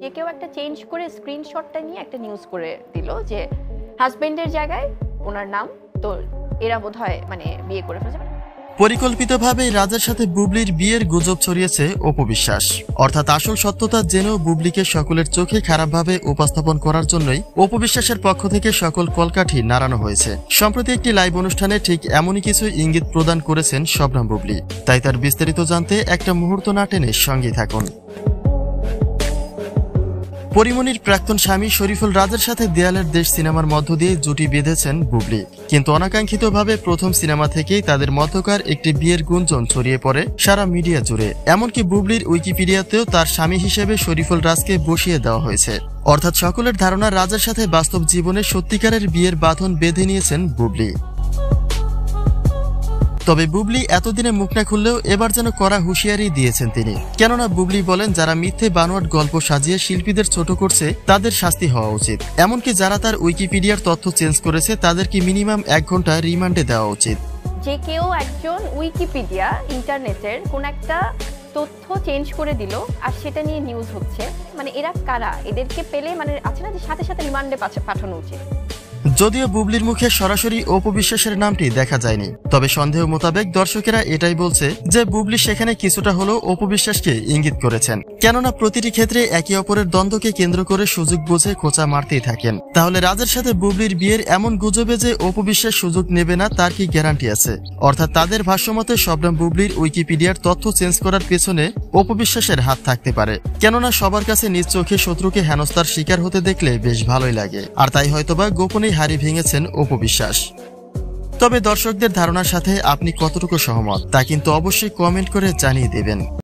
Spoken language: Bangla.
যে কেউ একটা চেঞ্জ করে স্ক্রিনশটটা নিয়ে একটা নিউজ করে দিল যে হাজবেন্ডের জায়গায় ওনার নাম, তো এরা বোধহয় বিয়ে করে ফেলছে। পরিকল্পিতভাবে রাজার সাথে বুবলির বিয়ের গুজব ছড়িয়েছে অপু বিশ্বাস। অর্থাৎ আসল সত্যতা জেনেও বুবলিকে সকলের চোখে খারাপভাবে উপস্থাপন করার জন্যই অপু বিশ্বাসের পক্ষ থেকে সকল কলকাঠি নাড়ানো হয়েছে। সম্প্রতি একটি লাইভ অনুষ্ঠানে ঠিক এমনই কিছু ইঙ্গিত প্রদান করেছেন শবনম বুবলি। তাই তার বিস্তারিত জানতে একটা মুহূর্ত না টেনে সঙ্গেই থাকুন। পরিমণির প্রাক্তন স্বামী শরীফুল রাজের সাথে দেয়ালের দেশ সিনেমার মধ্য দিয়ে জুটি বেঁধেছেন বুবলি, কিন্তু অনাকাঙ্ক্ষিতভাবে প্রথম সিনেমা থেকেই তাদের মধ্যকার একটি বিয়ের গুঞ্জন ছড়িয়ে পড়ে সারা মিডিয়া জুড়ে। এমনকি বুবলির উইকিপিডিয়াতেও তার স্বামী হিসেবে শরীফুল রাজকে বসিয়ে দেওয়া হয়েছে। অর্থাৎ সকলের ধারণা রাজার সাথে বাস্তব জীবনে সত্যিকারের বিয়ের বাঁধন বেঁধে নিয়েছেন বুবলি। তবে বুবলি এতদিনে মুখ না খুললেও এবার যেন কড়া হুঁশিয়ারি দিয়েছেন তিনি। কেননা বুবলি বলেন, যারা মিথ্যে বানোয়াট গল্প সাজিয়ে শিল্পীদের ছোট করছে তাদের শাস্তি হওয়া উচিত। এমনকি যারা তার উইকিপিডিয়ার তথ্য চেঞ্জ করেছে তাদেরকে মিনিমাম 1 ঘন্টা রিমান্ডে দেওয়া উচিত। যে কেউ একজন উইকিপিডিয়া ইন্টারনেটের কোন একটা তথ্য চেঞ্জ করে দিল আর সেটা নিয়ে নিউজ হচ্ছে, এরা কারা? এদেরকে পেলে আছে না যে সাথে সাথে রিমান্ডে পাঠানো উচিত। যদিও বুবলির মুখে সরাসরি অপু বিশ্বাসের নামটি দেখা যায়নি, তবে সন্দেহ মোতাবেক দর্শকেরা এটাই বলছে যে বুবলি সেখানে কিছুটা হলেও অপু বিশ্বাসকে ইঙ্গিত করেছেন। কেননা প্রতিটি ক্ষেত্রে একে অপরের দ্বন্দ্বকে কেন্দ্র করে সুযোগ বুঝে খোঁচা মারতেই থাকেন। তাহলে রাজের সাথে বুবলির বিয়ের এমন গুজবে যে অপু বিশ্বাস সুযোগ নেবে না তার কি গ্যারান্টি আছে? অর্থাৎ তাদের ভাষ্যমতে শবনম বুবলির উইকিপিডিয়ার তথ্য চেঞ্জ করার পেছনে অপু বিশ্বাসের হাত থাকতে পারে। কেননা সবার কাছে নিজ চোখে শত্রুকে হেনস্থার শিকার হতে দেখলে বেশ ভালোই লাগে, আর তাই হয়তোবা গোপনে হাড়ি ভেঙেছেন অপু বিশ্বাস। তবে দর্শকদের ধারণার সাথে আপনি কতটুকু সহমত তা কিন্তু অবশ্যই কমেন্ট করে জানিয়ে দেবেন।